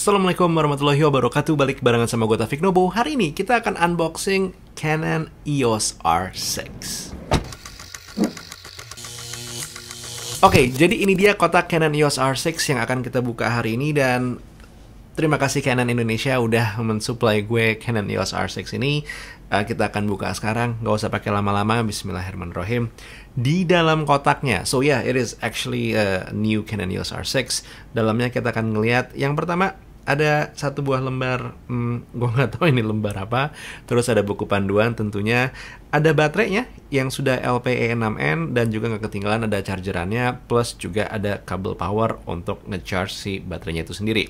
Assalamualaikum warahmatullahi wabarakatuh. Balik barengan sama gue Taufik Nobo. Hari ini kita akan unboxing Canon EOS R6. Oke, jadi ini dia kotak Canon EOS R6 yang akan kita buka hari ini. Dan terima kasih Canon Indonesia udah mensuplai gue Canon EOS R6 ini. Kita akan buka sekarang, gak usah pakai lama-lama. Bismillahirrahmanirrahim. Di dalam kotaknya, so yeah, it is actually a new Canon EOS R6. Dalamnya kita akan ngeliat, yang pertama ada satu buah lembar, gue nggak tahu ini lembar apa. Terus ada buku panduan tentunya, ada baterainya yang sudah LPE6N dan juga nggak ketinggalan ada chargerannya, plus juga ada kabel power untuk ngecharge si baterainya itu sendiri.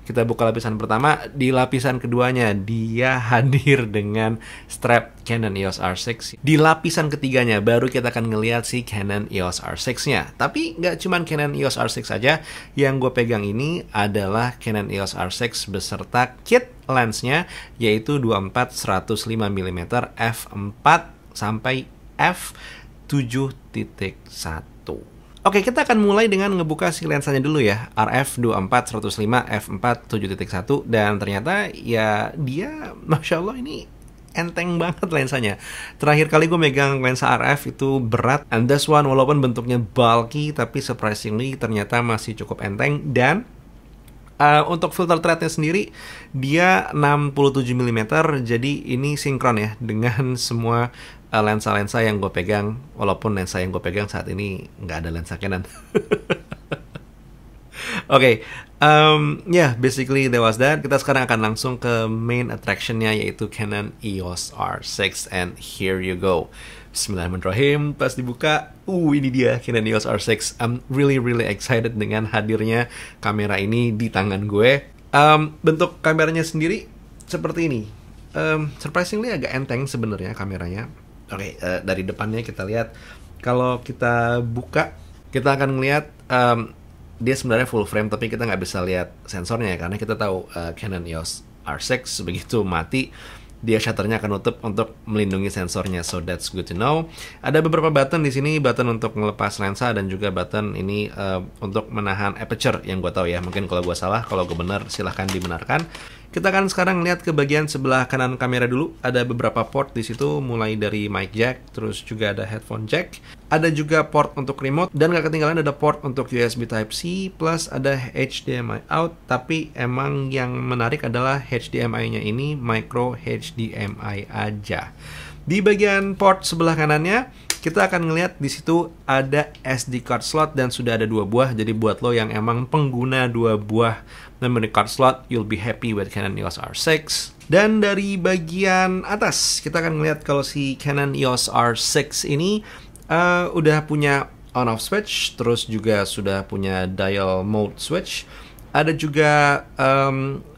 Kita buka lapisan pertama. Di lapisan keduanya dia hadir dengan strap Canon EOS R6. Di lapisan ketiganya baru kita akan ngeliat si Canon EOS R6-nya. Tapi nggak cuman Canon EOS R6 saja. Yang gue pegang ini adalah Canon EOS R6 beserta kit lensnya, yaitu 24-105mm f4 sampai f7.1. Oke, kita akan mulai dengan ngebuka si lensanya dulu ya, RF 24-105 f4 7.1. Dan ternyata ya dia, Masya Allah, ini enteng banget lensanya. Terakhir kali gue megang lensa RF itu berat, and this one walaupun bentuknya bulky, tapi surprisingly ternyata masih cukup enteng. Dan untuk filter threadnya sendiri dia 67mm, jadi ini sinkron ya dengan semua lensa-lensa yang gue pegang, walaupun lensa yang gue pegang saat ini nggak ada lensa Canon. Oke, basically that was that. Kita sekarang akan langsung ke main attraction-nya, yaitu Canon EOS R6, and here you go. Bismillahirrahmanirrahim. Pas dibuka, ini dia Canon EOS R6. I'm really excited dengan hadirnya kamera ini di tangan gue. Bentuk kameranya sendiri seperti ini. Surprisingly agak enteng sebenarnya kameranya. Oke, dari depannya kita lihat. Kalau kita buka, kita akan ngelihat dia sebenarnya full frame, tapi kita nggak bisa lihat sensornya ya, karena kita tahu Canon EOS R6 begitu mati, dia shutternya akan nutup untuk melindungi sensornya, so that's good to know. Ada beberapa button di sini, button untuk melepas lensa dan juga button ini untuk menahan aperture yang gue tahu ya. Mungkin kalau gue salah, kalau gue benar silahkan dibenarkan. Kita akan sekarang lihat ke bagian sebelah kanan kamera dulu. Ada beberapa port di situ, mulai dari mic jack, terus juga ada headphone jack. Ada juga port untuk remote, dan gak ketinggalan ada port untuk USB Type-C, plus ada HDMI out. Tapi emang yang menarik adalah HDMI-nya ini micro HDMI aja. Di bagian port sebelah kanannya, kita akan ngelihat di situ ada SD card slot dan sudah ada 2 buah. Jadi buat lo yang emang pengguna 2 buah memory card slot, you'll be happy with Canon EOS R6. Dan dari bagian atas, kita akan ngelihat kalau si Canon EOS R6 ini udah punya on-off switch, terus juga sudah punya dial mode switch. Ada juga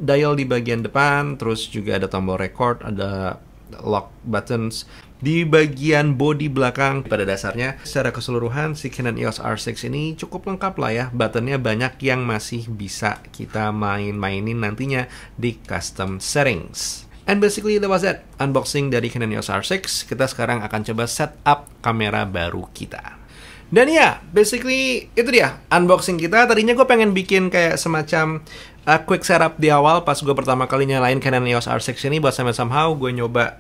dial di bagian depan, terus juga ada tombol record, ada lock buttons. Di bagian bodi belakang, pada dasarnya secara keseluruhan si Canon EOS R6 ini cukup lengkap lah ya. Buttonnya banyak yang masih bisa kita mainin nantinya di custom settings. And basically that was it, unboxing dari Canon EOS R6. Kita sekarang akan coba setup kamera baru kita. Dan ya, basically itu dia unboxing kita. Tadinya gue pengen bikin kayak semacam quick setup di awal pas gue pertama kali nyalain Canon EOS R6 ini, buat somehow gue nyoba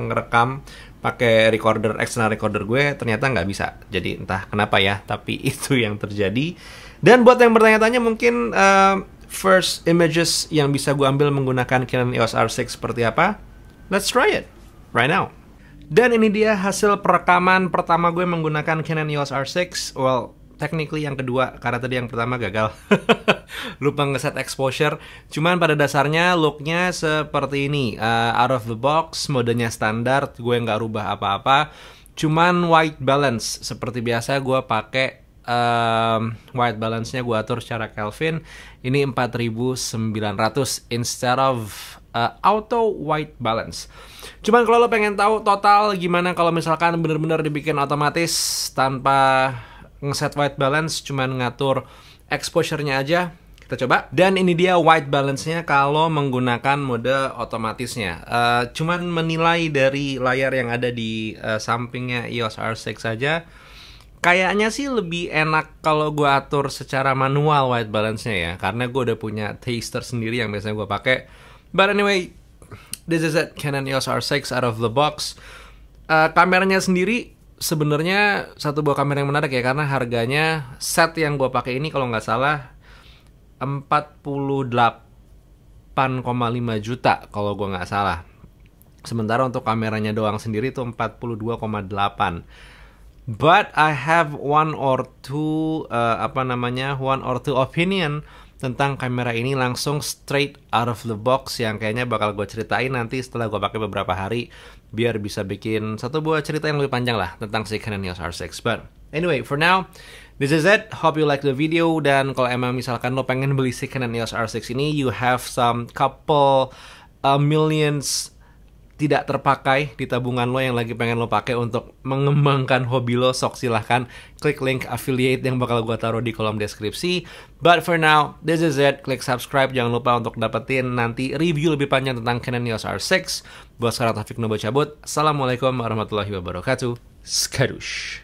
ngerekam pakai recorder, external recorder gue, ternyata nggak bisa. Jadi entah kenapa ya, tapi itu yang terjadi. Dan buat yang bertanya-tanya mungkin first images yang bisa gue ambil menggunakan Canon EOS R6 seperti apa, let's try it right now. Dan ini dia hasil perekaman pertama gue menggunakan Canon EOS R6. Well, technically yang kedua, karena tadi yang pertama gagal. Lupa ngeset exposure. Cuman pada dasarnya looknya seperti ini. Out of the box, modenya standar, gue nggak rubah apa-apa. Cuman white balance, seperti biasa gue pakai white balance-nya gue atur secara Kelvin. Ini 4900 instead of auto white balance. Cuman kalau lo pengen tahu total gimana kalau misalkan bener-bener dibikin otomatis tanpa ngeset white balance, cuman ngatur exposure-nya aja, kita coba. Dan ini dia white balance-nya kalau menggunakan mode otomatisnya. Cuman menilai dari layar yang ada di sampingnya EOS R6 saja, Kayaknya sih lebih enak kalau gue atur secara manual white balance-nya ya, karena gue udah punya taster sendiri yang biasanya gue pakai. But anyway, this is it, Canon EOS R6 out of the box. Kameranya sendiri sebenarnya satu buah kamera yang menarik ya, karena harganya set yang gue pakai ini kalau nggak salah 48,5 juta kalau gue nggak salah. Sementara untuk kameranya doang sendiri itu 42,8. But I have one or two opinion tentang kamera ini langsung straight out of the box yang kayaknya bakal gue ceritain nanti setelah gue pakai beberapa hari, biar bisa bikin satu buah cerita yang lebih panjang lah tentang si Canon EOS R6. But anyway, for now, this is it. Hope you like the video, dan kalau emang misalkan lo pengen beli si Canon EOS R6 ini, you have some couple millions tidak terpakai di tabungan lo yang lagi pengen lo pakai untuk mengembangkan hobi lo, sok silahkan klik link affiliate yang bakal gue taruh di kolom deskripsi. But for now, this is it. Klik subscribe, jangan lupa untuk dapetin nanti review lebih panjang tentang Canon EOS R6. Buat sekarang Taufik Nobo cabut. Assalamualaikum warahmatullahi wabarakatuh. Skadush.